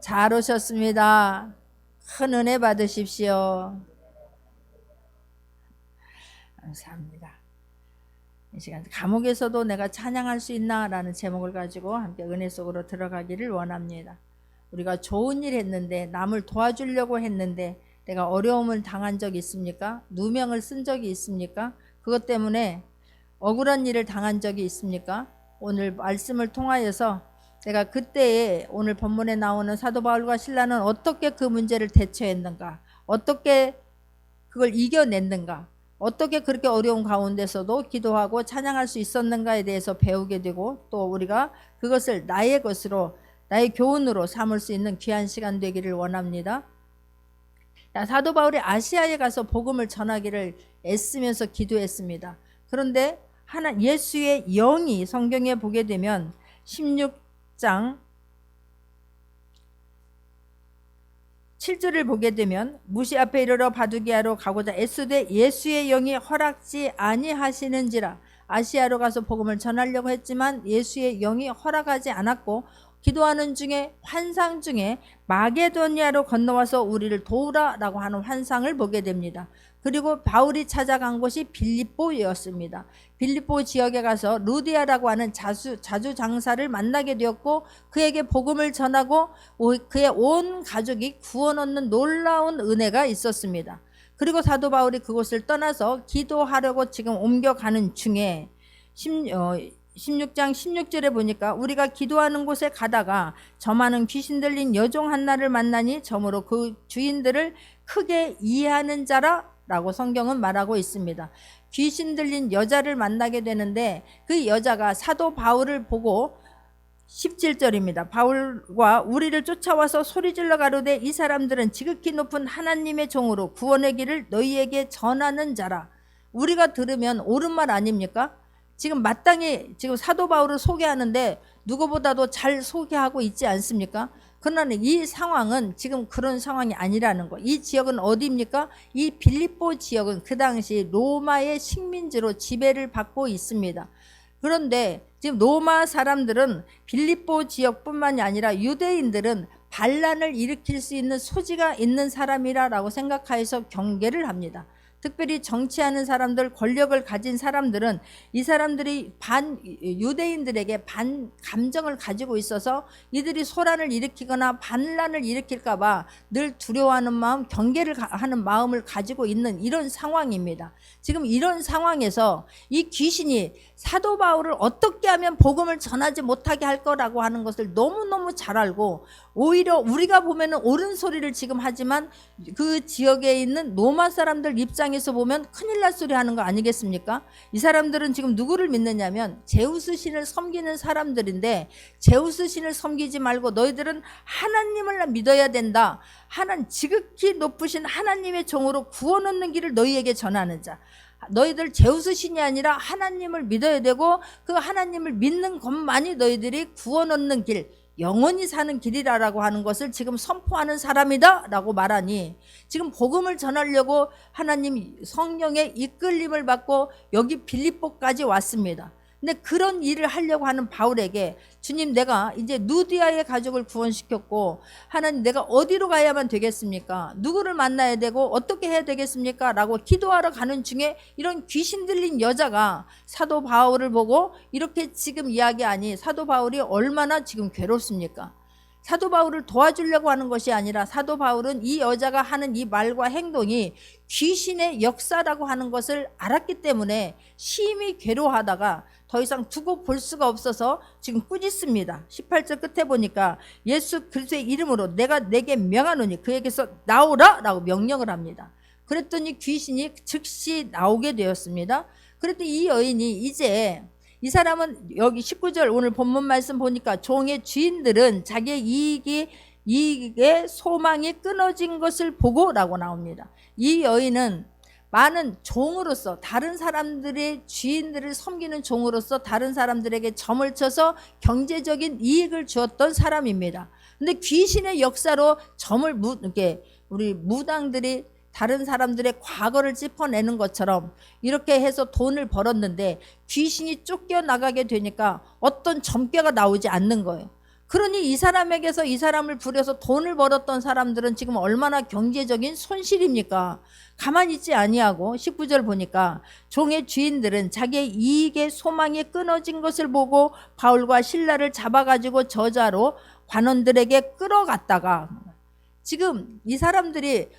잘 오셨습니다. 큰 은혜 받으십시오. 감사합니다. 이 시간 감옥에서도 내가 찬양할 수 있나 라는 제목을 가지고 함께 은혜 속으로 들어가기를 원합니다. 우리가 좋은 일 했는데, 남을 도와주려고 했는데 내가 어려움을 당한 적이 있습니까? 누명을 쓴 적이 있습니까? 그것 때문에 억울한 일을 당한 적이 있습니까? 오늘 말씀을 통하여서 내가 그때에 오늘 본문에 나오는 사도 바울과 실라는 어떻게 그 문제를 대처했는가, 어떻게 그걸 이겨냈는가, 어떻게 그렇게 어려운 가운데서도 기도하고 찬양할 수 있었는가에 대해서 배우게 되고, 또 우리가 그것을 나의 것으로, 나의 교훈으로 삼을 수 있는 귀한 시간 되기를 원합니다. 사도 바울이 아시아에 가서 복음을 전하기를 애쓰면서 기도했습니다. 그런데 예수의 영이 성경에 보게 되면 16장 7절을 보게 되면 무시 앞에 이르러 바두기아로 가고자 애쓰되 예수의 영이 허락지 아니하시는지라. 아시아로 가서 복음을 전하려고 했지만 예수의 영이 허락하지 않았고, 기도하는 중에 환상 중에 마게도니아로 건너와서 우리를 도우라라고 하는 환상을 보게 됩니다. 그리고 바울이 찾아간 곳이 빌립보였습니다. 빌립보 지역에 가서 루디아라고 하는 자주 장사를 만나게 되었고, 그에게 복음을 전하고 그의 온 가족이 구원 얻는 놀라운 은혜가 있었습니다. 그리고 사도 바울이 그곳을 떠나서 기도하려고 지금 옮겨가는 중에 16장 16절에 보니까 우리가 기도하는 곳에 가다가 저 많은 귀신 들린 여종 한나를 만나니 저므로 그 주인들을 크게 이해하는 자라 라고 성경은 말하고 있습니다. 귀신 들린 여자를 만나게 되는데 그 여자가 사도 바울을 보고 17절입니다. 바울과 우리를 쫓아와서 소리질러 가로되 이 사람들은 지극히 높은 하나님의 종으로 구원의 길을 너희에게 전하는 자라. 우리가 들으면 옳은 말 아닙니까? 지금 마땅히 지금 사도 바울을 소개하는데 누구보다도 잘 소개하고 있지 않습니까? 그러나 이 상황은 지금 그런 상황이 아니라는 거. 이 지역은 어디입니까? 이 빌립보 지역은 그 당시 로마의 식민지로 지배를 받고 있습니다. 그런데 지금 로마 사람들은 빌립보 지역뿐만이 아니라 유대인들은 반란을 일으킬 수 있는 소지가 있는 사람이라고 생각하여서 경계를 합니다. 특별히 정치하는 사람들, 권력을 가진 사람들은 이 사람들이 유대인들에게 반 감정을 가지고 있어서 이들이 소란을 일으키거나 반란을 일으킬까 봐 늘 두려워하는 마음, 경계를 하는 마음을 가지고 있는 이런 상황입니다. 지금 이런 상황에서 이 귀신이 사도 바울을 어떻게 하면 복음을 전하지 못하게 할 거라고 하는 것을 너무너무 잘 알고, 오히려 우리가 보면은 옳은 소리를 지금 하지만 그 지역에 있는 로마 사람들 입장에서 보면 큰일 날 소리 하는 거 아니겠습니까? 이 사람들은 지금 누구를 믿느냐면 제우스 신을 섬기는 사람들인데, 제우스 신을 섬기지 말고 너희들은 하나님을 믿어야 된다. 지극히 높으신 하나님의 종으로 구원 얻는 길을 너희에게 전하는 자. 너희들 제우스 신이 아니라 하나님을 믿어야 되고, 그 하나님을 믿는 것만이 너희들이 구원 얻는 길, 영원히 사는 길이라고 하는 것을 지금 선포하는 사람이다 라고 말하니, 지금 복음을 전하려고 하나님 성령의 이끌림을 받고 여기 빌립보까지 왔습니다. 근데 그런 일을 하려고 하는 바울에게 주님, 내가 이제 누디아의 가족을 구원시켰고 하나님, 내가 어디로 가야만 되겠습니까? 누구를 만나야 되고 어떻게 해야 되겠습니까? 라고 기도하러 가는 중에 이런 귀신 들린 여자가 사도 바울을 보고 이렇게 지금 이야기하니 사도 바울이 얼마나 지금 괴롭습니까? 사도 바울을 도와주려고 하는 것이 아니라 사도 바울은 이 여자가 하는 이 말과 행동이 귀신의 역사라고 하는 것을 알았기 때문에 심히 괴로워하다가 더 이상 두고 볼 수가 없어서 지금 꾸짖습니다. 18절 끝에 보니까 예수 그리스도의 이름으로 내가 내게 명하노니 그에게서 나오라 라고 명령을 합니다. 그랬더니 귀신이 즉시 나오게 되었습니다. 그랬더니 이 여인이 이제, 이 사람은 여기 19절 오늘 본문 말씀 보니까 종의 주인들은 자기의 이익의 소망이 끊어진 것을 보고 라고 나옵니다. 이 여인은 많은 종으로서, 다른 사람들의 주인들을 섬기는 종으로서 다른 사람들에게 점을 쳐서 경제적인 이익을 주었던 사람입니다. 근데 귀신의 역사로 이렇게 우리 무당들이 다른 사람들의 과거를 짚어내는 것처럼 이렇게 해서 돈을 벌었는데 귀신이 쫓겨나가게 되니까 어떤 점괘가 나오지 않는 거예요. 그러니 이 사람에게서 이 사람을 부려서 돈을 벌었던 사람들은 지금 얼마나 경제적인 손실입니까? 가만히 있지 아니하고 19절 보니까 종의 주인들은 자기의 이익의 소망이 끊어진 것을 보고 바울과 실라를 잡아가지고 저자로 관원들에게 끌어갔다가, 지금 이 사람들이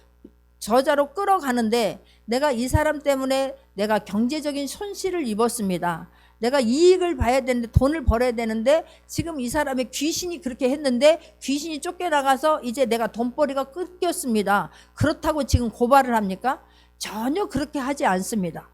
저자로 끌어가는데 내가 이 사람 때문에 내가 경제적인 손실을 입었습니다. 내가 이익을 봐야 되는데, 돈을 벌어야 되는데, 지금 이 사람의 귀신이 그렇게 했는데 귀신이 쫓겨나가서 이제 내가 돈벌이가 끊겼습니다. 그렇다고 지금 고발을 합니까? 전혀 그렇게 하지 않습니다.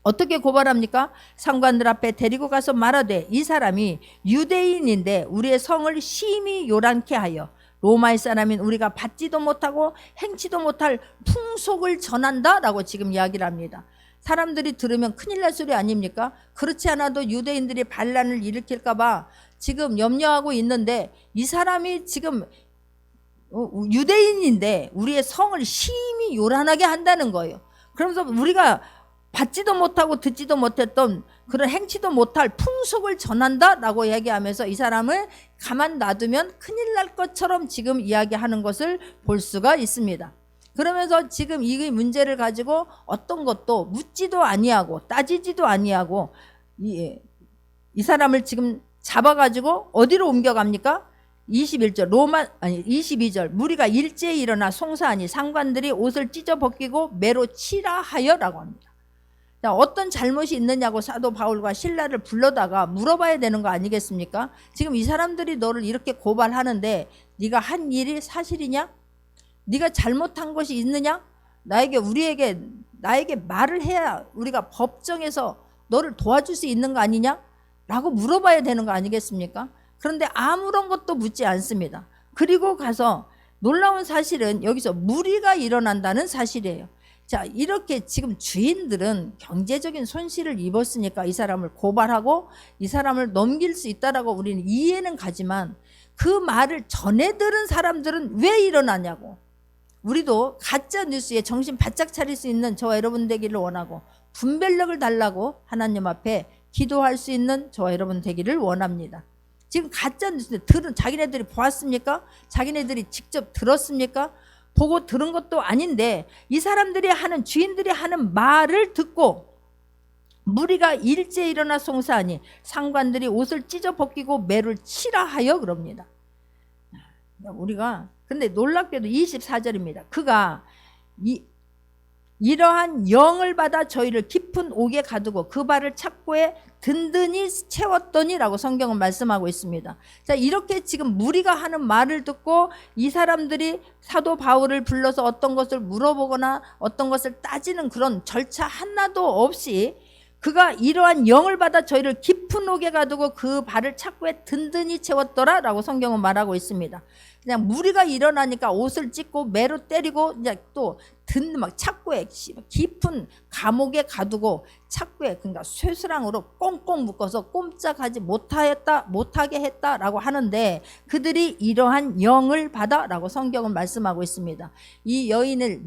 어떻게 고발합니까? 상관들 앞에 데리고 가서 말하되 이 사람이 유대인인데 우리의 성을 심히 요란케 하여 로마의 사람인 우리가 받지도 못하고 행치도 못할 풍속을 전한다 라고 지금 이야기를 합니다. 사람들이 들으면 큰일 날 소리 아닙니까? 그렇지 않아도 유대인들이 반란을 일으킬까 봐 지금 염려하고 있는데, 이 사람이 지금 유대인인데 우리의 성을 심히 요란하게 한다는 거예요. 그러면서 우리가 받지도 못하고 듣지도 못했던 그런 행치도 못할 풍속을 전한다 라고 얘기하면서 이 사람을 가만 놔두면 큰일 날 것처럼 지금 이야기하는 것을 볼 수가 있습니다. 그러면서 지금 이 문제를 가지고 어떤 것도 묻지도 아니하고 따지지도 아니하고 이 사람을 지금 잡아가지고 어디로 옮겨갑니까? 22절 무리가 일제히 일어나 송사하니 상관들이 옷을 찢어 벗기고 매로 치라 하여 라고 합니다. 자, 어떤 잘못이 있느냐고 사도 바울과 실라를 불러다가 물어봐야 되는 거 아니겠습니까? 지금 이 사람들이 너를 이렇게 고발하는데 네가 한 일이 사실이냐? 네가 잘못한 것이 있느냐? 나에게 말을 해야 우리가 법정에서 너를 도와줄 수 있는 거 아니냐? 라고 물어봐야 되는 거 아니겠습니까? 그런데 아무런 것도 묻지 않습니다. 그리고 가서 놀라운 사실은 여기서 무리가 일어난다는 사실이에요. 자, 이렇게 지금 주인들은 경제적인 손실을 입었으니까 이 사람을 고발하고 이 사람을 넘길 수 있다라고 우리는 이해는 가지만, 그 말을 전해 들은 사람들은 왜 일어나냐고. 우리도 가짜 뉴스에 정신 바짝 차릴 수 있는 저와 여러분 되기를 원하고, 분별력을 달라고 하나님 앞에 기도할 수 있는 저와 여러분 되기를 원합니다. 지금 가짜 뉴스 자기네들이 보았습니까? 자기네들이 직접 들었습니까? 보고 들은 것도 아닌데 이 사람들이 하는, 주인들이 하는 말을 듣고 무리가 일제히 일어나 송사하니 상관들이 옷을 찢어 벗기고 매를 치라 하여 그럽니다. 우리가 근데 놀랍게도 24절입니다. 그가 이러한 영을 받아 저희를 깊은 옥에 가두고 그 발을 착고에 든든히 채웠더니라고 성경은 말씀하고 있습니다. 자, 이렇게 지금 무리가 하는 말을 듣고 이 사람들이 사도 바울을 불러서 어떤 것을 물어보거나 어떤 것을 따지는 그런 절차 하나도 없이 그가 이러한 영을 받아 저희를 깊은 옥에 가두고 그 발을 착고에 든든히 채웠더라 라고 성경은 말하고 있습니다. 그냥 무리가 일어나니까 옷을 찢고 매로 때리고 이제 또 막 착고에 깊은 감옥에 가두고 착고에, 그러니까 쇠스랑으로 꽁꽁 묶어서 꼼짝하지 못하게 했다라고 하는데, 그들이 이러한 영을 받아라고 성경은 말씀하고 있습니다. 이 여인을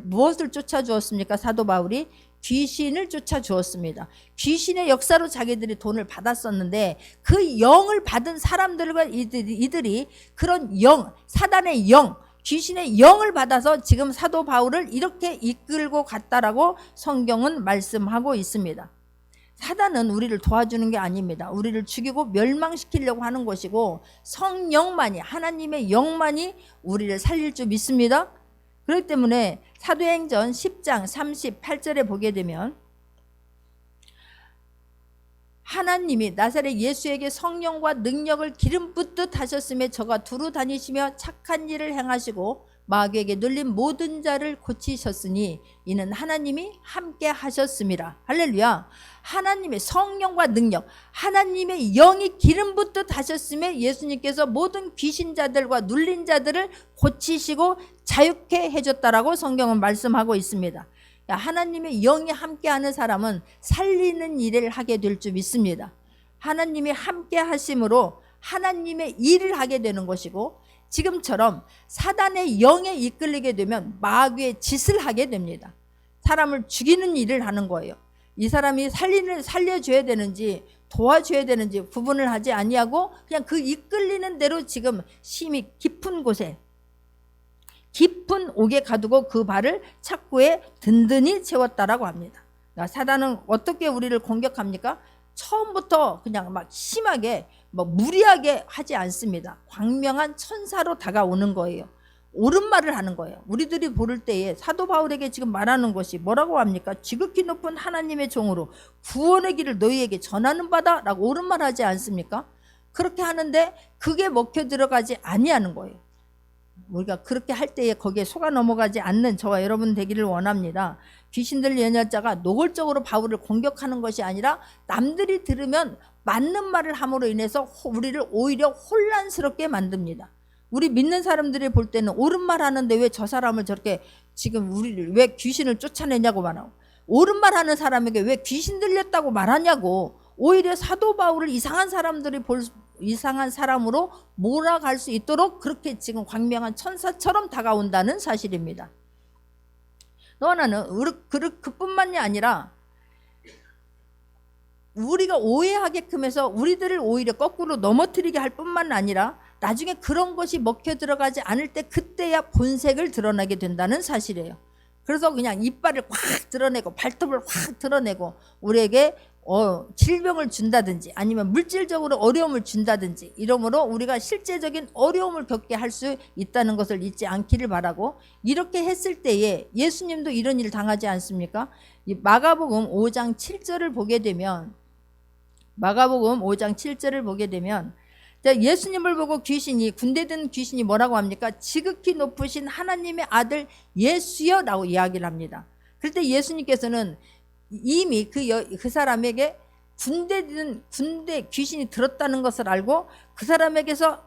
무엇을 쫓아 주었습니까? 사도 바울이 귀신을 쫓아 주었습니다. 귀신의 역사로 자기들이 돈을 받았었는데 그 영을 받은 사람들과 이들이 그런 영, 사단의 영, 귀신의 영을 받아서 지금 사도 바울을 이렇게 이끌고 갔다라고 성경은 말씀하고 있습니다. 사단은 우리를 도와주는 게 아닙니다. 우리를 죽이고 멸망시키려고 하는 것이고, 성령만이, 하나님의 영만이 우리를 살릴 줄 믿습니다. 그렇기 때문에 사도행전 10장 38절에 보게 되면 하나님이 나사렛 예수에게 성령과 능력을 기름 붓듯 하셨음에 저가 두루 다니시며 착한 일을 행하시고 마귀에게 눌린 모든 자를 고치셨으니 이는 하나님이 함께 하셨음이라. 할렐루야. 하나님의 성령과 능력, 하나님의 영이 기름 붓듯 하셨음에 예수님께서 모든 귀신자들과 눌린 자들을 고치시고 자유케 해줬다라고 성경은 말씀하고 있습니다. 하나님의 영이 함께하는 사람은 살리는 일을 하게 될 줄 믿습니다. 하나님이 함께 하심으로 하나님의 일을 하게 되는 것이고, 지금처럼 사단의 영에 이끌리게 되면 마귀의 짓을 하게 됩니다. 사람을 죽이는 일을 하는 거예요. 이 사람이 살려줘야 되는지 도와줘야 되는지 구분을 하지 아니하고 그냥 그 이끌리는 대로 지금 심히 깊은 곳에 깊은 옥에 가두고 그 발을 착고에 든든히 채웠다라고 합니다. 사단은 어떻게 우리를 공격합니까? 처음부터 그냥 막 심하게 무리하게 하지 않습니다. 광명한 천사로 다가오는 거예요. 옳은 말을 하는 거예요. 우리들이 볼 때에 사도 바울에게 지금 말하는 것이 뭐라고 합니까? 지극히 높은 하나님의 종으로 구원의 길을 너희에게 전하는 바다 라고 옳은 말 하지 않습니까? 그렇게 하는데 그게 먹혀 들어가지 아니하는 거예요. 우리가 그렇게 할 때에 거기에 속아 넘어가지 않는 저와 여러분 되기를 원합니다. 귀신들 예언자가 노골적으로 바울을 공격하는 것이 아니라 남들이 들으면 맞는 말을 함으로 인해서 우리를 오히려 혼란스럽게 만듭니다. 우리 믿는 사람들이 볼 때는 옳은 말 하는데 왜 저 사람을 저렇게 지금 우리를 왜 귀신을 쫓아내냐고 말하고, 옳은 말 하는 사람에게 왜 귀신 들렸다고 말하냐고, 오히려 사도 바울을 이상한 사람으로 몰아갈 수 있도록 그렇게 지금 광명한 천사처럼 다가온다는 사실입니다. 또 하나는 그뿐만이 아니라 우리가 오해하게끔 해서 우리들을 오히려 거꾸로 넘어뜨리게 할 뿐만 아니라 나중에 그런 것이 먹혀 들어가지 않을 때 그때야 본색을 드러내게 된다는 사실이에요. 그래서 그냥 이빨을 확 드러내고 발톱을 확 드러내고 우리에게 질병을 준다든지 아니면 물질적으로 어려움을 준다든지 이러므로 우리가 실제적인 어려움을 겪게 할 수 있다는 것을 잊지 않기를 바라고, 이렇게 했을 때에 예수님도 이런 일을 당하지 않습니까? 마가복음 5장 7절을 보게 되면 예수님을 보고 군대든 귀신이 뭐라고 합니까? 지극히 높으신 하나님의 아들 예수여 라고 이야기를 합니다. 그럴 때 예수님께서는 이미 그 사람에게 군대 귀신이 들었다는 것을 알고 그 사람에게서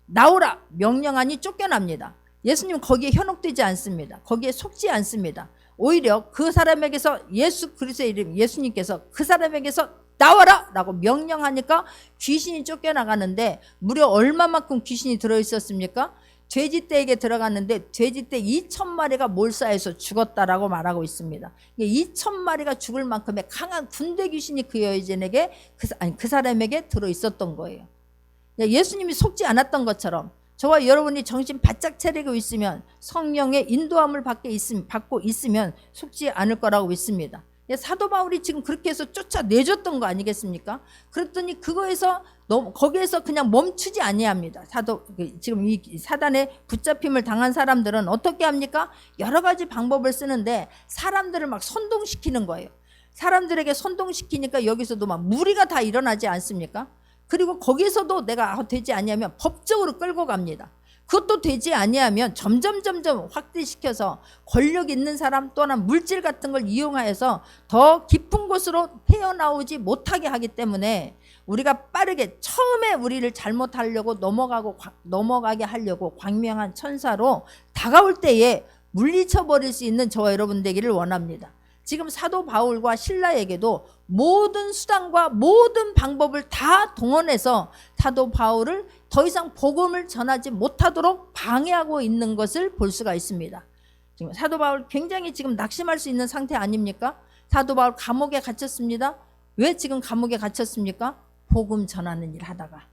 나오라 명령하니 쫓겨납니다. 예수님은 거기에 현혹되지 않습니다. 거기에 속지 않습니다. 오히려 그 사람에게서 예수 그리스도의 이름 예수님께서 그 사람에게서 나와라 라고 명령하니까 귀신이 쫓겨나가는데 무려 얼마만큼 귀신이 들어있었습니까? 돼지떼에게 들어갔는데 돼지떼 2,000마리가 몰사해서 죽었다라고 말하고 있습니다. 2,000마리가 죽을 만큼의 강한 군대 귀신이 그 여인에게 그 사람에게 들어있었던 거예요. 예수님이 속지 않았던 것처럼 저와 여러분이 정신 바짝 차리고 있으면 성령의 인도함을 받고 있으면 속지 않을 거라고 믿습니다. 사도 바울이 지금 그렇게 해서 쫓아내줬던 거 아니겠습니까? 그랬더니 거기에서 그냥 멈추지 아니합니다. 지금 이 사단에 붙잡힘을 당한 사람들은 어떻게 합니까? 여러 가지 방법을 쓰는데 사람들을 막 선동시키는 거예요. 사람들에게 선동시키니까 여기서도 막 무리가 다 일어나지 않습니까? 그리고 거기서도 내가 되지 아니하면 법적으로 끌고 갑니다. 그것도 되지 아니하면 점점 확대시켜서 권력 있는 사람 또는 물질 같은 걸 이용하여서 더 깊은 곳으로 헤어나오지 못하게 하기 때문에 우리가 빠르게 처음에 우리를 잘못하려고 넘어가게 하려고 광명한 천사로 다가올 때에 물리쳐 버릴 수 있는 저와 여러분 되기를 원합니다. 지금 사도 바울과 실라에게도 모든 수단과 모든 방법을 다 동원해서 사도 바울을 더 이상 복음을 전하지 못하도록 방해하고 있는 것을 볼 수가 있습니다. 지금 사도 바울 굉장히 지금 낙심할 수 있는 상태 아닙니까? 사도 바울 감옥에 갇혔습니다. 왜 지금 감옥에 갇혔습니까? 복음 전하는 일 하다가,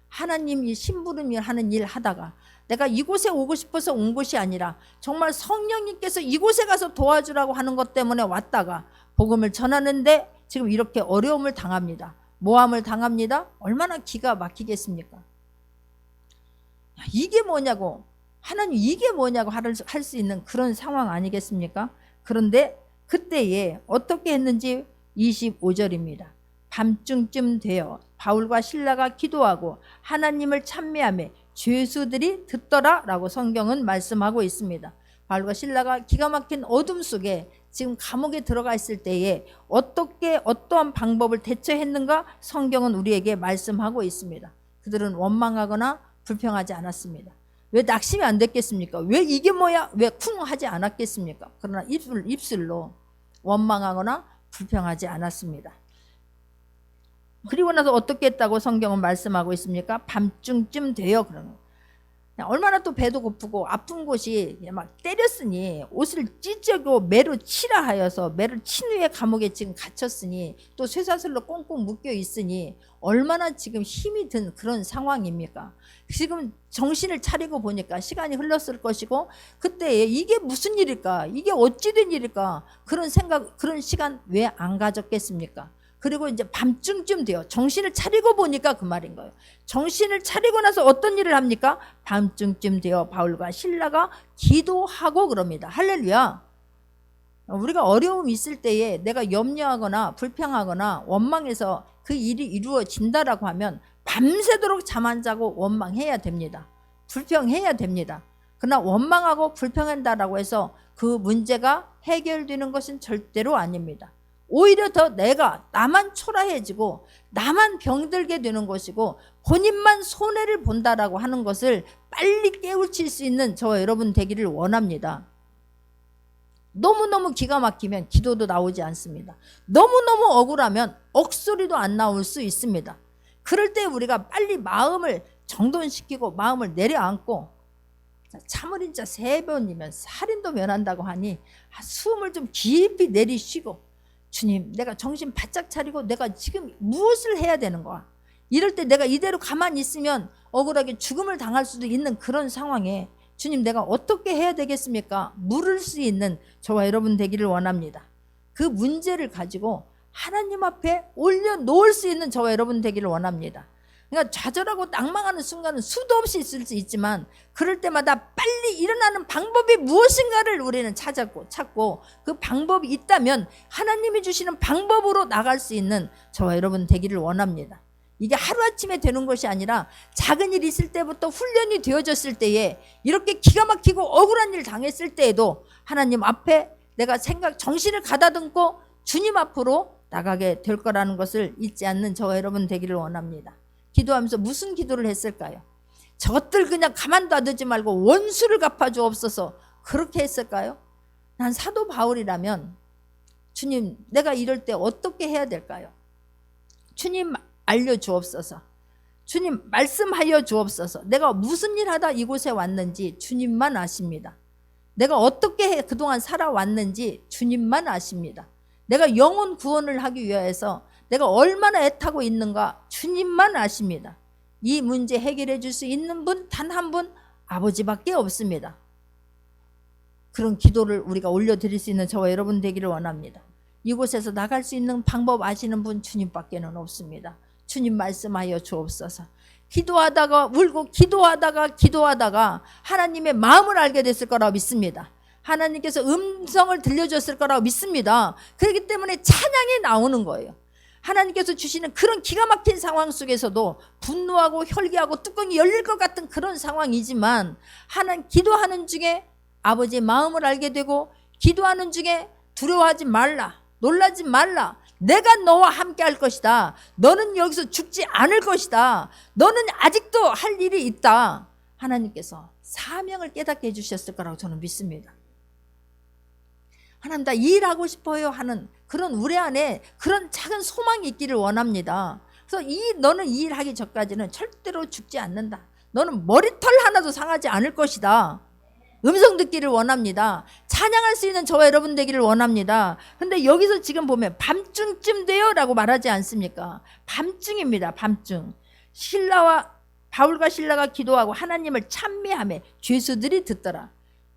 하나님 이 심부름 일 하는 일 하다가, 내가 이곳에 오고 싶어서 온 것이 아니라 정말 성령님께서 이곳에 가서 도와주라고 하는 것 때문에 왔다가 복음을 전하는데 지금 이렇게 어려움을 당합니다. 모함을 당합니다. 얼마나 기가 막히겠습니까? 이게 뭐냐고, 하나님 이게 뭐냐고 할 수 있는 그런 상황 아니겠습니까? 그런데 그때에 어떻게 했는지 25절입니다. 밤중쯤 되어 바울과 실라가 기도하고 하나님을 찬미하며 죄수들이 듣더라 라고 성경은 말씀하고 있습니다. 바울과 실라가 기가 막힌 어둠 속에 지금 감옥에 들어가 있을 때에 어떠한 방법을 대처했는가 성경은 우리에게 말씀하고 있습니다. 그들은 원망하거나 불평하지 않았습니다. 왜 낙심이 안 됐겠습니까? 왜 이게 뭐야? 왜 쿵 하지 않았겠습니까? 그러나 입술로 원망하거나 불평하지 않았습니다. 그리고 나서 어떻게 했다고 성경은 말씀하고 있습니까? 밤중쯤 되어 그러는 얼마나 또 배도 고프고 아픈 곳이 막 때렸으니 옷을 찢어고 매로 치라 하여서 매를 친 후에 감옥에 지금 갇혔으니 또 쇠사슬로 꽁꽁 묶여 있으니 얼마나 지금 힘이 든 그런 상황입니까? 지금 정신을 차리고 보니까 시간이 흘렀을 것이고 그때 이게 무슨 일일까? 이게 어찌 된 일일까? 그런 생각, 그런 시간 왜 안 가졌겠습니까? 그리고 이제 밤중쯤 돼요. 정신을 차리고 보니까 그 말인 거예요. 정신을 차리고 나서 어떤 일을 합니까? 밤중쯤 되어 바울과 실라가 기도하고 그럽니다. 할렐루야. 우리가 어려움 있을 때에 내가 염려하거나 불평하거나 원망해서 그 일이 이루어진다라고 하면 밤새도록 잠 안 자고 원망해야 됩니다. 불평해야 됩니다. 그러나 원망하고 불평한다라고 해서 그 문제가 해결되는 것은 절대로 아닙니다. 오히려 더 나만 초라해지고 나만 병들게 되는 것이고 본인만 손해를 본다라고 하는 것을 빨리 깨우칠 수 있는 저와 여러분 되기를 원합니다. 너무너무 기가 막히면 기도도 나오지 않습니다. 너무너무 억울하면 억소리도 안 나올 수 있습니다. 그럴 때 우리가 빨리 마음을 정돈시키고 마음을 내려앉고 참으린 자 3번이면 살인도 면한다고 하니 숨을 좀 깊이 내리쉬고 주님, 내가 정신 바짝 차리고 내가 지금 무엇을 해야 되는 거야? 이럴 때 내가 이대로 가만히 있으면 억울하게 죽음을 당할 수도 있는 그런 상황에 주님, 내가 어떻게 해야 되겠습니까? 물을 수 있는 저와 여러분 되기를 원합니다. 그 문제를 가지고 하나님 앞에 올려놓을 수 있는 저와 여러분 되기를 원합니다. 그러니까 좌절하고 낭망하는 순간은 수도 없이 있을 수 있지만 그럴 때마다 빨리 일어나는 방법이 무엇인가를 우리는 찾고 그 방법이 있다면 하나님이 주시는 방법으로 나갈 수 있는 저와 여러분 되기를 원합니다. 이게 하루아침에 되는 것이 아니라 작은 일 있을 때부터 훈련이 되어졌을 때에 이렇게 기가 막히고 억울한 일 당했을 때에도 하나님 앞에 내가 정신을 가다듬고 주님 앞으로 나가게 될 거라는 것을 잊지 않는 저와 여러분 되기를 원합니다. 기도하면서 무슨 기도를 했을까요? 저것들 그냥 가만둬두지 말고 원수를 갚아주옵소서 그렇게 했을까요? 난 사도 바울이라면 주님, 내가 이럴 때 어떻게 해야 될까요? 주님 알려주옵소서. 주님 말씀하여 주옵소서. 내가 무슨 일 하다 이곳에 왔는지 주님만 아십니다. 내가 어떻게 그동안 살아왔는지 주님만 아십니다. 내가 영혼 구원을 하기 위해서 내가 얼마나 애타고 있는가 주님만 아십니다. 이 문제 해결해 줄 수 있는 분 단 한 분 아버지밖에 없습니다. 그런 기도를 우리가 올려드릴 수 있는 저와 여러분 되기를 원합니다. 이곳에서 나갈 수 있는 방법 아시는 분 주님밖에는 없습니다. 주님 말씀하여 주옵소서. 기도하다가 울고 기도하다가 하나님의 마음을 알게 됐을 거라고 믿습니다. 하나님께서 음성을 들려줬을 거라고 믿습니다. 그렇기 때문에 찬양이 나오는 거예요. 하나님께서 주시는 그런 기가 막힌 상황 속에서도 분노하고 혈기하고 뚜껑이 열릴 것 같은 그런 상황이지만 하나님 기도하는 중에 아버지의 마음을 알게 되고 기도하는 중에 두려워하지 말라, 놀라지 말라, 내가 너와 함께 할 것이다, 너는 여기서 죽지 않을 것이다, 너는 아직도 할 일이 있다, 하나님께서 사명을 깨닫게 해주셨을 거라고 저는 믿습니다. 하나님 나 일하고 싶어요 하는 그런 우리 안에 그런 작은 소망이 있기를 원합니다. 그래서 너는 이 일 하기 전까지는 절대로 죽지 않는다, 너는 머리털 하나도 상하지 않을 것이다, 음성 듣기를 원합니다. 찬양할 수 있는 저와 여러분 되기를 원합니다. 근데 여기서 지금 보면 밤중쯤 돼요 라고 말하지 않습니까? 밤중입니다. 밤중. 바울과 실라가 기도하고 하나님을 찬미하며 죄수들이 듣더라.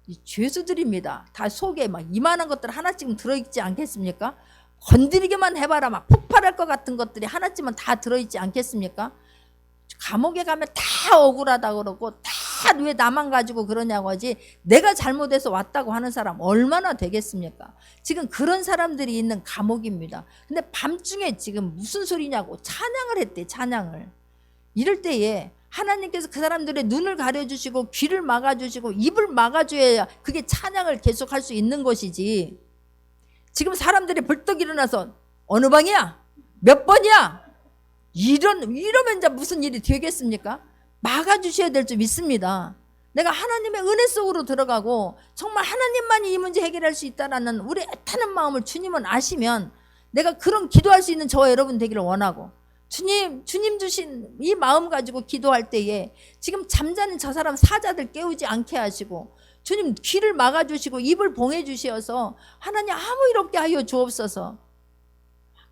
이 죄수들입니다. 다 속에 막 이만한 것들 하나쯤 들어있지 않겠습니까? 건드리기만 해봐라 막 폭발할 것 같은 것들이 하나쯤은 다 들어있지 않겠습니까? 감옥에 가면 다 억울하다 그러고 다 왜 나만 가지고 그러냐고 하지, 내가 잘못해서 왔다고 하는 사람 얼마나 되겠습니까? 지금 그런 사람들이 있는 감옥입니다. 근데 밤중에 지금 무슨 소리냐고 찬양을 했대. 찬양을. 이럴 때에 하나님께서 그 사람들의 눈을 가려주시고 귀를 막아주시고 입을 막아줘야 그게 찬양을 계속할 수 있는 것이지, 지금 사람들이 벌떡 일어나서 어느 방이야? 몇 번이야? 이러면 이제 무슨 일이 되겠습니까? 막아주셔야 될 줄 믿습니다. 내가 하나님의 은혜 속으로 들어가고 정말 하나님만이 이 문제 해결할 수 있다라는 우리 애타는 마음을 주님은 아시면 내가 그런 기도할 수 있는 저와 여러분 되기를 원하고, 주님 주신 이 마음 가지고 기도할 때에 지금 잠자는 저 사람 사자들 깨우지 않게 하시고 주님 귀를 막아주시고 입을 봉해주셔서 하나님 아무 일 없게 하여 주옵소서.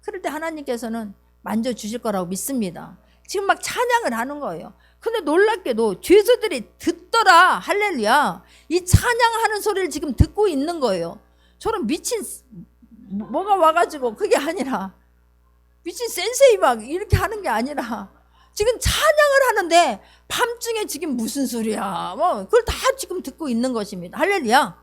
그럴 때 하나님께서는 만져주실 거라고 믿습니다. 지금 막 찬양을 하는 거예요. 근데 놀랍게도 죄수들이 듣더라. 할렐루야. 이 찬양하는 소리를 지금 듣고 있는 거예요. 저런 미친 뭐가 와가지고 그게 아니라 미친 센세이 막 이렇게 하는 게 아니라 지금 찬양을 하는데 밤중에 지금 무슨 소리야 뭐 그걸 다 지금 듣고 있는 것입니다. 할렐루야.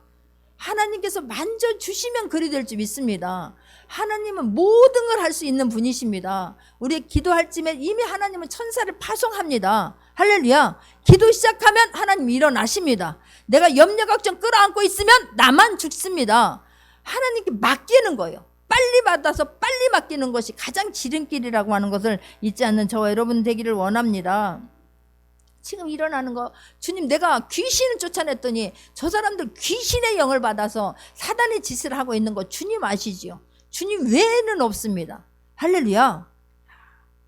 하나님께서 만져주시면 그리 될 줄 믿습니다. 하나님은 모든 걸 할 수 있는 분이십니다. 우리 기도할 쯤에 이미 하나님은 천사를 파송합니다. 할렐루야. 기도 시작하면 하나님 일어나십니다. 내가 염려 걱정 끌어안고 있으면 나만 죽습니다. 하나님께 맡기는 거예요. 빨리 받아서 빨리 맡기는 것이 가장 지름길이라고 하는 것을 잊지 않는 저와 여러분 되기를 원합니다. 지금 일어나는 거 주님 내가 귀신을 쫓아냈더니 저 사람들 귀신의 영을 받아서 사단의 짓을 하고 있는 거 주님 아시지요? 주님 외에는 없습니다. 할렐루야.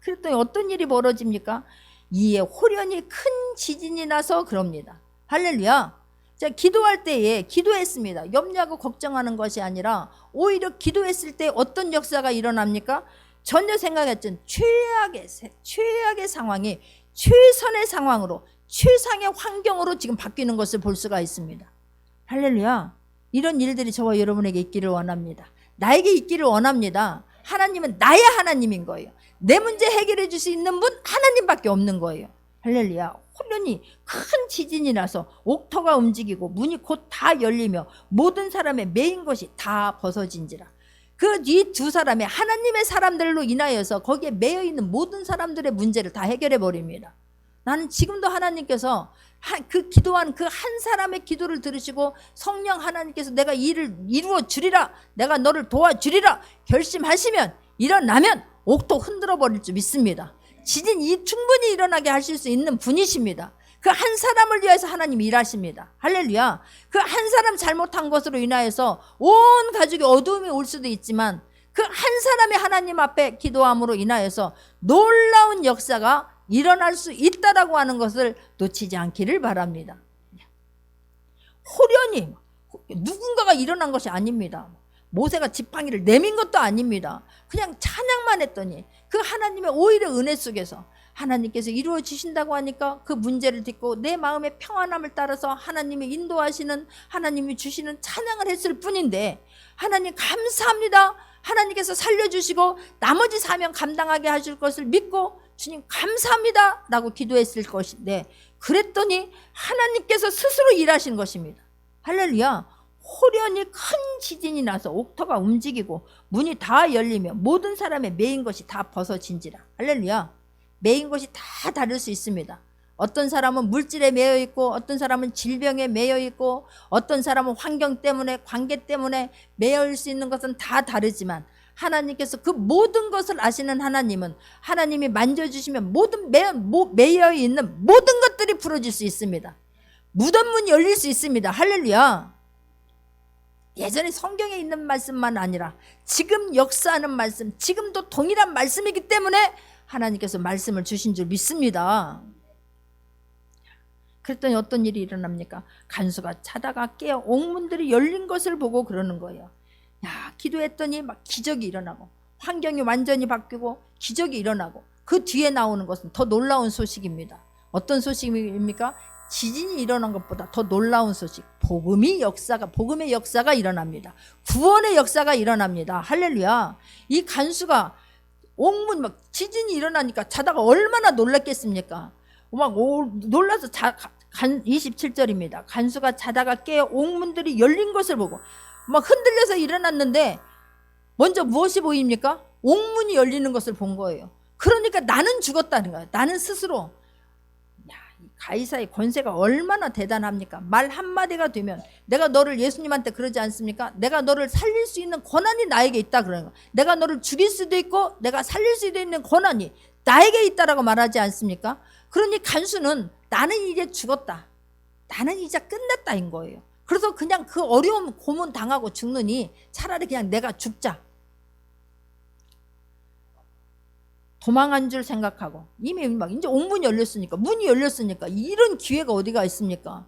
그랬더니 어떤 일이 벌어집니까? 이에 호련히 큰 지진이 나서 그럽니다. 할렐루야. 자, 기도할 때에 기도했습니다. 염려하고 걱정하는 것이 아니라 오히려 기도했을 때 어떤 역사가 일어납니까? 전혀 생각했던 최악의 상황이 최선의 상황으로 최상의 환경으로 지금 바뀌는 것을 볼 수가 있습니다. 할렐루야. 이런 일들이 저와 여러분에게 있기를 원합니다. 나에게 있기를 원합니다. 하나님은 나의 하나님인 거예요. 내 문제 해결해 줄 수 있는 분 하나님밖에 없는 거예요. 할렐루야. 호련히 큰 지진이 나서 옥토가 움직이고 문이 곧 다 열리며 모든 사람의 매인 것이 다 벗어진지라. 그 이 두 사람의 하나님의 사람들로 인하여서 거기에 매여 있는 모든 사람들의 문제를 다 해결해 버립니다. 나는 지금도 하나님께서 그 기도한 그 한 사람의 기도를 들으시고 성령 하나님께서 내가 이 일을 이루어 주리라, 내가 너를 도와주리라 결심하시면 일어나면 옥토 흔들어 버릴 줄 믿습니다. 지진이 충분히 일어나게 하실 수 있는 분이십니다. 그 한 사람을 위해서 하나님이 일하십니다. 할렐루야. 그 한 사람 잘못한 것으로 인하여서 온 가족이 어두움이 올 수도 있지만 그 한 사람의 하나님 앞에 기도함으로 인하여서 놀라운 역사가 일어날 수 있다라고 하는 것을 놓치지 않기를 바랍니다. 호련히 누군가가 일어난 것이 아닙니다. 모세가 지팡이를 내민 것도 아닙니다. 그냥 찬양만 했더니 그 하나님의 오히려 은혜 속에서 하나님께서 이루어 주신다고 하니까 그 문제를 딛고 내 마음의 평안함을 따라서 하나님이 인도하시는 하나님이 주시는 찬양을 했을 뿐인데 하나님 감사합니다. 하나님께서 살려주시고 나머지 사명 감당하게 하실 것을 믿고 주님 감사합니다 라고 기도했을 것인데 그랬더니 하나님께서 스스로 일하신 것입니다. 할렐루야. 호련히 큰 지진이 나서 옥토가 움직이고 문이 다 열리며 모든 사람의 매인 것이 다 벗어진지라. 할렐루야. 매인 것이 다 다를 수 있습니다. 어떤 사람은 물질에 매여 있고 어떤 사람은 질병에 매여 있고 어떤 사람은 환경 때문에 관계 때문에 매여일 수 있는 것은 다 다르지만 하나님께서 그 모든 것을 아시는 하나님은 하나님이 만져주시면 모든 매여 있는 모든 것들이 풀어질 수 있습니다. 무덤문이 열릴 수 있습니다. 할렐루야. 예전에 성경에 있는 말씀만 아니라 지금 역사하는 말씀, 지금도 동일한 말씀이기 때문에 하나님께서 말씀을 주신 줄 믿습니다. 그랬더니 어떤 일이 일어납니까? 간수가 자다가 깨어 옥문들이 열린 것을 보고 그러는 거예요. 야, 기도했더니 막 기적이 일어나고 환경이 완전히 바뀌고 기적이 일어나고 그 뒤에 나오는 것은 더 놀라운 소식입니다. 어떤 소식입니까? 지진이 일어난 것보다 더 놀라운 소식. 복음의 역사가 일어납니다. 구원의 역사가 일어납니다. 할렐루야. 이 간수가 옥문 막 지진이 일어나니까 자다가 얼마나 놀랐겠습니까? 막 놀라서 27절입니다. 간수가 자다가 깨어 옥문들이 열린 것을 보고 막 흔들려서 일어났는데 먼저 무엇이 보입니까? 옥문이 열리는 것을 본 거예요. 그러니까 나는 죽었다는 거예요. 나는 스스로. 가이사의 권세가 얼마나 대단합니까? 말 한마디가 되면 내가 너를 예수님한테 그러지 않습니까? 내가 너를 살릴 수 있는 권한이 나에게 있다 그러는 거예요. 내가 너를 죽일 수도 있고 내가 살릴 수도 있는 권한이 나에게 있다라고 말하지 않습니까? 그러니 간수는 나는 이제 죽었다. 나는 이제 끝났다인 거예요. 그래서 그냥 그 어려움 고문 당하고 죽느니 차라리 그냥 내가 죽자. 도망한 줄 생각하고 이미 막 이제 옥문이 열렸으니까 문이 열렸으니까 이런 기회가 어디가 있습니까?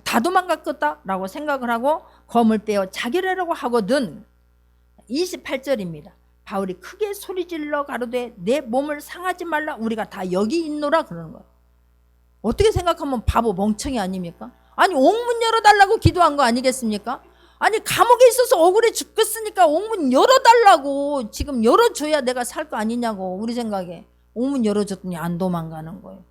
다 도망갔겠다라고 생각을 하고 검을 빼어 자결하려고 하거든. 28절입니다. 바울이 크게 소리질러 가로되 내 몸을 상하지 말라 우리가 다 여기 있노라 그러는 거예요. 어떻게 생각하면 바보 멍청이 아닙니까? 아니 옥문 열어달라고 기도한 거 아니겠습니까? 아니 감옥에 있어서 억울해 죽겠으니까 옥문 열어달라고 지금 열어줘야 내가 살 거 아니냐고. 우리 생각에 옥문 열어줬더니 안 도망가는 거예요.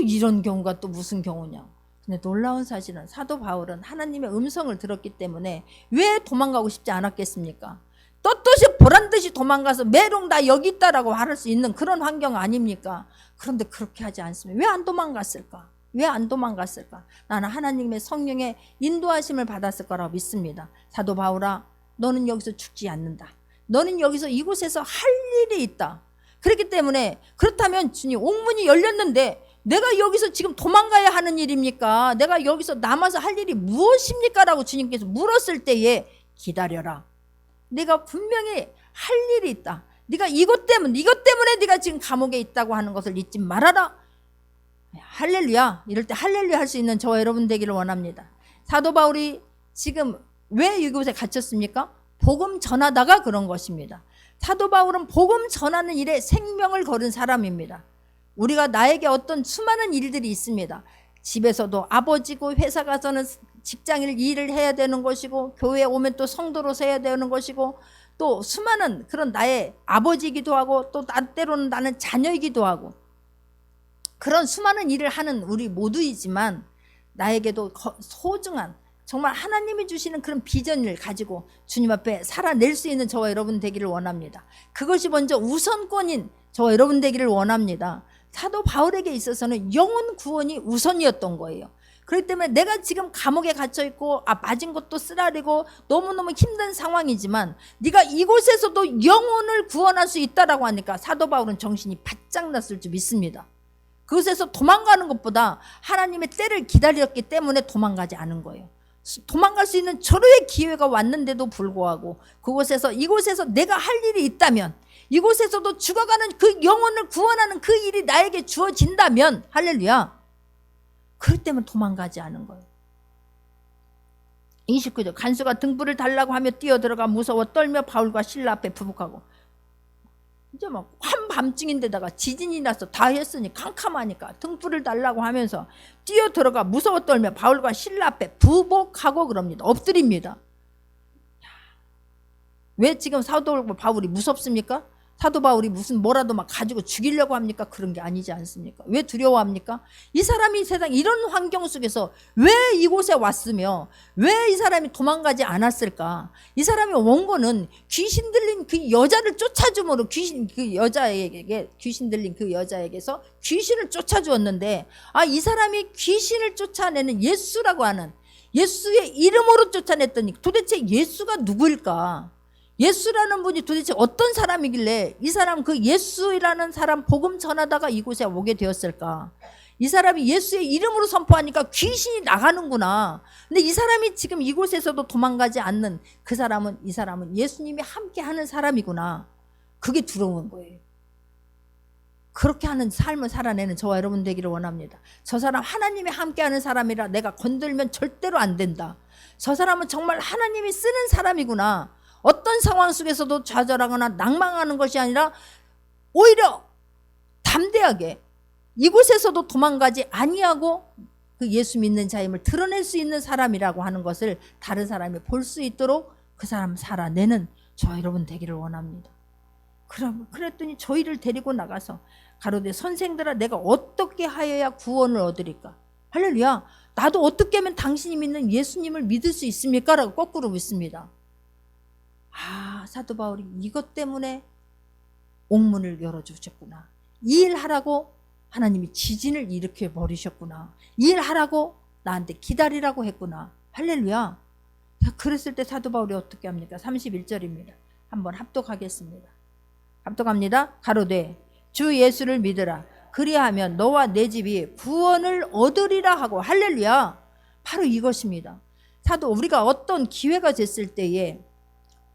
이런 경우가 또 무슨 경우냐. 근데 놀라운 사실은 사도 바울은 하나님의 음성을 들었기 때문에 왜 도망가고 싶지 않았겠습니까? 떳떳이 보란듯이 도망가서 메롱 나 여기 있다라고 말할 수 있는 그런 환경 아닙니까? 그런데 그렇게 하지 않습니다. 왜 안 도망갔을까? 왜 안 도망갔을까? 나는 하나님의 성령의 인도하심을 받았을 거라고 믿습니다. 사도 바울아, 너는 여기서 죽지 않는다. 너는 여기서 이곳에서 할 일이 있다. 그렇기 때문에 그렇다면 주님 옥문이 열렸는데 내가 여기서 지금 도망가야 하는 일입니까? 내가 여기서 남아서 할 일이 무엇입니까? 라고 주님께서 물었을 때에 기다려라. 네가 분명히 할 일이 있다. 네가 이것 때문에 네가 지금 감옥에 있다고 하는 것을 잊지 말아라. 할렐루야. 이럴 때 할렐루야 할 수 있는 저와 여러분 되기를 원합니다. 사도 바울이 지금 왜 이곳에 갇혔습니까? 복음 전하다가 그런 것입니다. 사도 바울은 복음 전하는 일에 생명을 걸은 사람입니다. 우리가 나에게 어떤 수많은 일들이 있습니다. 집에서도 아버지고 회사 가서는 직장일 일을 해야 되는 것이고 교회에 오면 또 성도로서 해야 되는 것이고 또 수많은 그런 나의 아버지이기도 하고 또 때로는 나는 자녀이기도 하고 그런 수많은 일을 하는 우리 모두이지만 나에게도 소중한 정말 하나님이 주시는 그런 비전을 가지고 주님 앞에 살아낼 수 있는 저와 여러분 되기를 원합니다. 그것이 먼저 우선권인 저와 여러분 되기를 원합니다. 사도 바울에게 있어서는 영혼 구원이 우선이었던 거예요. 그렇기 때문에 내가 지금 감옥에 갇혀있고 맞은 것도 쓰라리고 너무너무 힘든 상황이지만 네가 이곳에서도 영혼을 구원할 수 있다라고 하니까 사도 바울은 정신이 바짝 났을 줄 믿습니다. 그곳에서 도망가는 것보다 하나님의 때를 기다렸기 때문에 도망가지 않은 거예요. 도망갈 수 있는 절호의 기회가 왔는데도 불구하고 이곳에서 내가 할 일이 있다면 이곳에서도 죽어가는 그 영혼을 구원하는 그 일이 나에게 주어진다면 할렐루야. 그럴 때면 도망가지 않은 거예요. 29절 간수가 등불을 달라고 하며 뛰어들어가 무서워 떨며 바울과 실라 앞에 부복하고 이제 막 한밤중인데다가 지진이 나서 다 했으니 캄캄하니까 등불을 달라고 하면서 뛰어들어가 무서워 떨며 바울과 실라 앞에 부복하고 그럽니다. 엎드립니다. 왜 지금 사도 바울이 무섭습니까? 사도 바울이 무슨 뭐라도 막 가지고 죽이려고 합니까? 그런 게 아니지 않습니까? 왜 두려워합니까? 이 사람이 세상 이런 환경 속에서 왜 이곳에 왔으며 왜 이 사람이 도망가지 않았을까? 이 사람이 원고는 귀신 들린 그 여자를 쫓아줌으로 귀신 들린 그 여자에게서 귀신을 쫓아주었는데 이 사람이 귀신을 쫓아내는 예수라고 하는 예수의 이름으로 쫓아냈더니 도대체 예수가 누구일까? 예수라는 분이 도대체 어떤 사람이길래 이 사람 그 예수라는 사람 복음 전하다가 이곳에 오게 되었을까? 이 사람이 예수의 이름으로 선포하니까 귀신이 나가는구나. 근데 이 사람이 지금 이곳에서도 도망가지 않는 이 사람은 예수님이 함께 하는 사람이구나. 그게 두려운 거예요. 그렇게 하는 삶을 살아내는 저와 여러분 되기를 원합니다. 저 사람 하나님이 함께하는 사람이라 내가 건들면 절대로 안 된다. 저 사람은 정말 하나님이 쓰는 사람이구나. 어떤 상황 속에서도 좌절하거나 낭망하는 것이 아니라 오히려 담대하게 이곳에서도 도망가지 아니하고 그 예수 믿는 자임을 드러낼 수 있는 사람이라고 하는 것을 다른 사람이 볼 수 있도록 그 사람 살아내는 저와 여러분 되기를 원합니다. 그랬더니 저희를 데리고 나가서 가로되 선생들아 내가 어떻게 하여야 구원을 얻으리까? 할렐루야. 나도 어떻게 하면 당신이 믿는 예수님을 믿을 수 있습니까? 라고 거꾸로 묻습니다. 사도 바울이 이것 때문에 옥문을 열어주셨구나. 이 일 하라고 하나님이 지진을 일으켜 버리셨구나. 이 일 하라고 나한테 기다리라고 했구나. 할렐루야. 그랬을 때 사도 바울이 어떻게 합니까? 31절입니다. 한번 합독하겠습니다. 합독합니다. 가로되 주 예수를 믿으라. 그리하면 너와 내 집이 구원을 얻으리라 하고. 할렐루야. 바로 이것입니다. 우리가 어떤 기회가 됐을 때에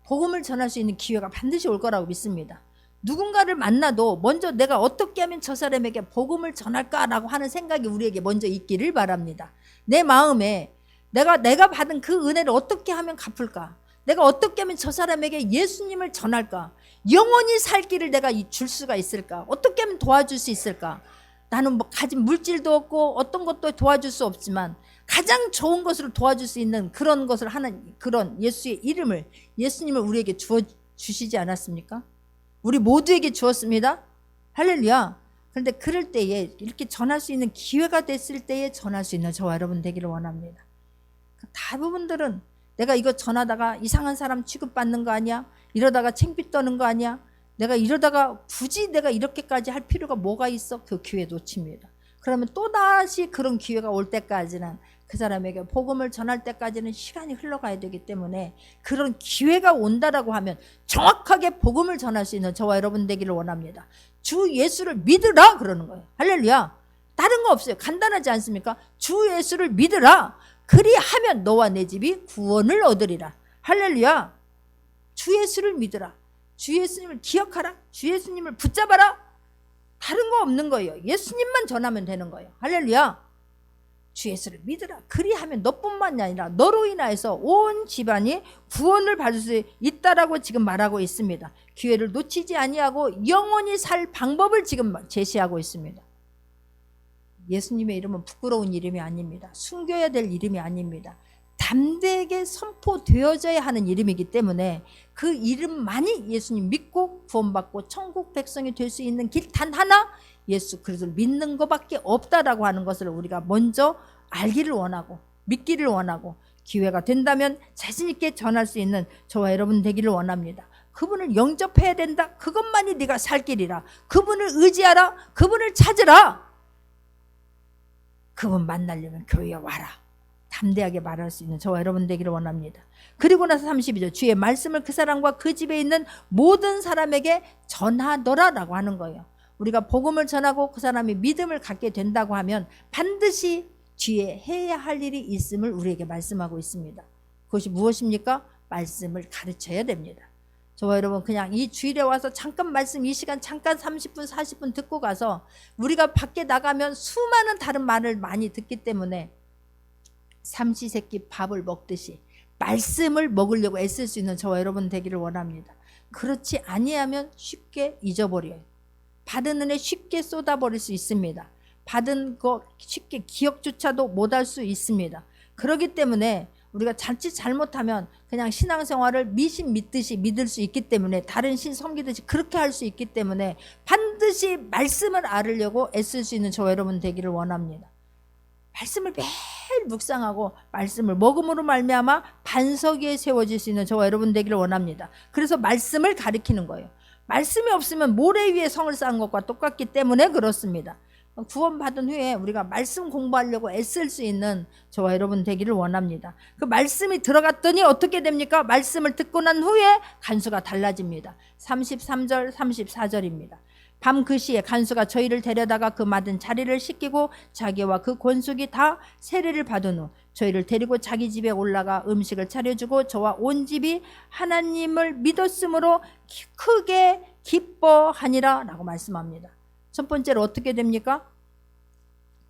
복음을 전할 수 있는 기회가 반드시 올 거라고 믿습니다. 누군가를 만나도 먼저 내가 어떻게 하면 저 사람에게 복음을 전할까라고 하는 생각이 우리에게 먼저 있기를 바랍니다. 내 마음에 내가 받은 그 은혜를 어떻게 하면 갚을까? 내가 어떻게 하면 저 사람에게 예수님을 전할까? 영원히 살 길을 내가 줄 수가 있을까? 어떻게 하면 도와줄 수 있을까? 나는 뭐 가진 물질도 없고 어떤 것도 도와줄 수 없지만 가장 좋은 것으로 도와줄 수 있는 그런 것을 하는 그런 예수의 이름을, 예수님을 우리에게 주시지 않았습니까? 우리 모두에게 주었습니다. 할렐루야. 그런데 그럴 때에 이렇게 전할 수 있는 기회가 됐을 때에 전할 수 있는 저와 여러분 되기를 원합니다. 대부분들은 내가 이거 전하다가 이상한 사람 취급받는 거 아니야? 이러다가 창피 떠는 거 아니야? 내가 이러다가 굳이 내가 이렇게까지 할 필요가 뭐가 있어? 그 기회 놓칩니다. 그러면 또다시 그런 기회가 올 때까지는, 그 사람에게 복음을 전할 때까지는 시간이 흘러가야 되기 때문에 그런 기회가 온다라고 하면 정확하게 복음을 전할 수 있는 저와 여러분 되기를 원합니다. 주 예수를 믿으라 그러는 거예요. 할렐루야. 다른 거 없어요. 간단하지 않습니까? 주 예수를 믿으라. 그리하면 너와 내 집이 구원을 얻으리라. 할렐루야. 주 예수를 믿으라. 주 예수님을 기억하라. 주 예수님을 붙잡아라. 다른 거 없는 거예요. 예수님만 전하면 되는 거예요. 할렐루야. 주 예수를 믿으라. 그리하면 너뿐만이 아니라 너로 인하여서 온 집안이 구원을 받을 수 있다라고 지금 말하고 있습니다. 기회를 놓치지 아니하고 영원히 살 방법을 지금 제시하고 있습니다. 예수님의 이름은 부끄러운 이름이 아닙니다. 숨겨야 될 이름이 아닙니다. 담대하게 선포되어져야 하는 이름이기 때문에 그 이름만이 예수님 믿고 구원받고 천국 백성이 될 수 있는 길 단 하나, 예수 그리스도를 믿는 것밖에 없다라고 하는 것을 우리가 먼저 알기를 원하고 믿기를 원하고, 기회가 된다면 자신 있게 전할 수 있는 저와 여러분 되기를 원합니다. 그분을 영접해야 된다. 그것만이 네가 살 길이라. 그분을 의지하라. 그분을 찾으라. 그분 만나려면 교회에 와라. 담대하게 말할 수 있는 저와 여러분 되기를 원합니다. 그리고 나서 32절, 주의 말씀을 그 사람과 그 집에 있는 모든 사람에게 전하더라라고 하는 거예요. 우리가 복음을 전하고 그 사람이 믿음을 갖게 된다고 하면 반드시 뒤에 해야 할 일이 있음을 우리에게 말씀하고 있습니다. 그것이 무엇입니까? 말씀을 가르쳐야 됩니다. 저와 여러분, 그냥 이 주일에 와서 잠깐 말씀, 이 시간 잠깐 30분 40분 듣고 가서 우리가 밖에 나가면 수많은 다른 말을 많이 듣기 때문에 삼시세끼 밥을 먹듯이 말씀을 먹으려고 애쓸 수 있는 저와 여러분 되기를 원합니다. 그렇지 아니하면 쉽게 잊어버려요. 받은 은혜 쉽게 쏟아버릴 수 있습니다. 받은 거 쉽게 기억조차도 못할 수 있습니다. 그렇기 때문에 우리가 자칫 잘못하면 그냥 신앙생활을 미신 믿듯이 믿을 수 있기 때문에, 다른 신 섬기듯이 그렇게 할 수 있기 때문에 반드시 말씀을 알으려고 애쓸 수 있는 저와 여러분 되기를 원합니다. 말씀을 매일 묵상하고 말씀을 먹음으로 말미암아 반석 위에 세워질 수 있는 저와 여러분 되기를 원합니다. 그래서 말씀을 가리키는 거예요. 말씀이 없으면 모래 위에 성을 쌓은 것과 똑같기 때문에 그렇습니다. 구원받은 후에 우리가 말씀 공부하려고 애쓸 수 있는 저와 여러분 되기를 원합니다. 그 말씀이 들어갔더니 어떻게 됩니까? 말씀을 듣고 난 후에 간수가 달라집니다. 33절 34절입니다. 밤 그 시에 간수가 저희를 데려다가 그 맞은 자리를 씻기고 자기와 그 권속이 다 세례를 받은 후 저희를 데리고 자기 집에 올라가 음식을 차려주고 저와 온 집이 하나님을 믿었으므로 크게 기뻐하니라 라고 말씀합니다. 첫 번째로 어떻게 됩니까?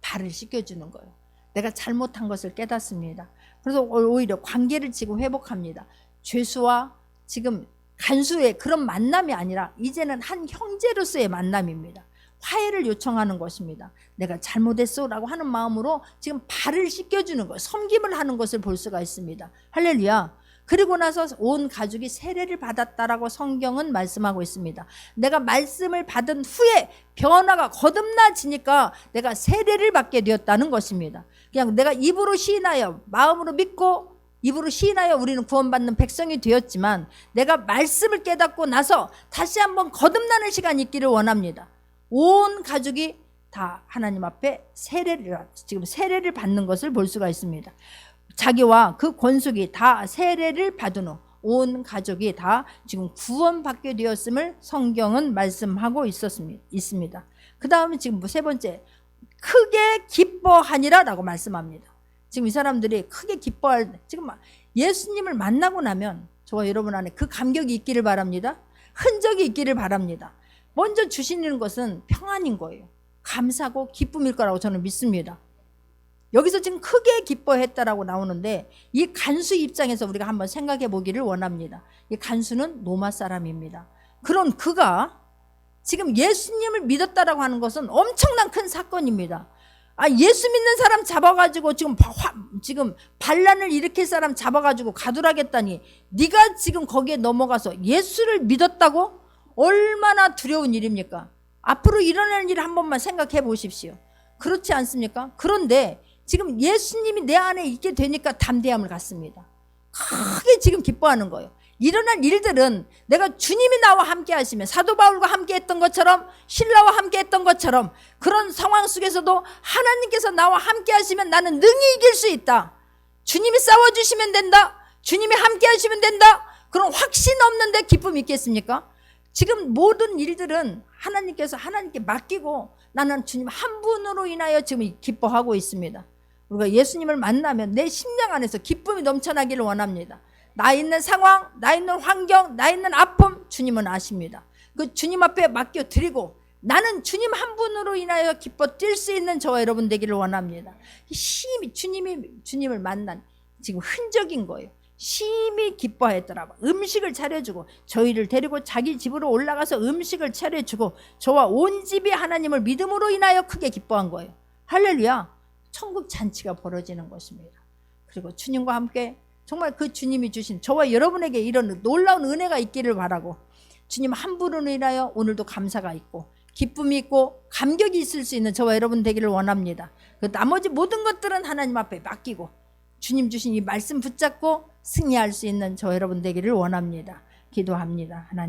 발을 씻겨주는 거예요. 내가 잘못한 것을 깨닫습니다. 그래서 오히려 관계를 지금 회복합니다. 죄수와 지금 간수의 그런 만남이 아니라 이제는 한 형제로서의 만남입니다. 화해를 요청하는 것입니다. 내가 잘못했어 라고 하는 마음으로 지금 발을 씻겨주는 것, 섬김을 하는 것을 볼 수가 있습니다. 할렐루야. 그리고 나서 온 가족이 세례를 받았다라고 성경은 말씀하고 있습니다. 내가 말씀을 받은 후에 변화가 거듭나지니까 내가 세례를 받게 되었다는 것입니다. 그냥 내가 입으로 시인하여 마음으로 믿고 입으로 시인하여 우리는 구원받는 백성이 되었지만, 내가 말씀을 깨닫고 나서 다시 한번 거듭나는 시간이 있기를 원합니다. 온 가족이 다 하나님 앞에 지금 세례를 받는 것을 볼 수가 있습니다. 자기와 그 권속이 다 세례를 받은 후 온 가족이 다 지금 구원받게 되었음을 성경은 말씀하고 있습니다. 그 다음에 지금 세 번째, 크게 기뻐하니라 라고 말씀합니다. 지금 이 사람들이 크게 기뻐할, 지금 예수님을 만나고 나면 저와 여러분 안에 그 감격이 있기를 바랍니다. 흔적이 있기를 바랍니다. 먼저 주시는 것은 평안인 거예요. 감사고 기쁨일 거라고 저는 믿습니다. 여기서 지금 크게 기뻐했다라고 나오는데 이 간수 입장에서 우리가 한번 생각해 보기를 원합니다. 이 간수는 로마 사람입니다. 그런 그가 지금 예수님을 믿었다라고 하는 것은 엄청난 큰 사건입니다. 예수 믿는 사람 잡아가지고 지금 반란을 일으킬 사람 잡아가지고 가두라겠다니 네가 지금 거기에 넘어가서 예수를 믿었다고? 얼마나 두려운 일입니까? 앞으로 일어날 일을 한 번만 생각해 보십시오. 그렇지 않습니까? 그런데 지금 예수님이 내 안에 있게 되니까 담대함을 갖습니다. 크게 지금 기뻐하는 거예요. 일어날 일들은 내가 주님이 나와 함께 하시면 사도 바울과 함께 했던 것처럼 신라와 함께 했던 것처럼 그런 상황 속에서도 하나님께서 나와 함께 하시면 나는 능히 이길 수 있다. 주님이 싸워주시면 된다. 주님이 함께 하시면 된다. 그런 확신 없는데 기쁨이 있겠습니까? 지금 모든 일들은 하나님께 맡기고 나는 주님 한 분으로 인하여 지금 기뻐하고 있습니다. 우리가 예수님을 만나면 내 심령 안에서 기쁨이 넘쳐나기를 원합니다. 나 있는 상황, 나 있는 환경, 나 있는 아픔 주님은 아십니다. 그 주님 앞에 맡겨드리고 나는 주님 한 분으로 인하여 기뻐 뛸 수 있는 저와 여러분 되기를 원합니다. 심히 주님을 만난 지금 흔적인 거예요. 심히 기뻐했더라고. 음식을 차려주고 저희를 데리고 자기 집으로 올라가서 음식을 차려주고 저와 온 집이 하나님을 믿음으로 인하여 크게 기뻐한 거예요. 할렐루야. 천국 잔치가 벌어지는 것입니다. 그리고 주님과 함께 정말 그 주님이 주신 저와 여러분에게 이런 놀라운 은혜가 있기를 바라고 주님 한 분으로 인하여 오늘도 감사가 있고 기쁨이 있고 감격이 있을 수 있는 저와 여러분 되기를 원합니다. 그 나머지 모든 것들은 하나님 앞에 맡기고 주님 주신 이 말씀 붙잡고 승리할 수 있는 저와 여러분 되기를 원합니다. 기도합니다. 하나님.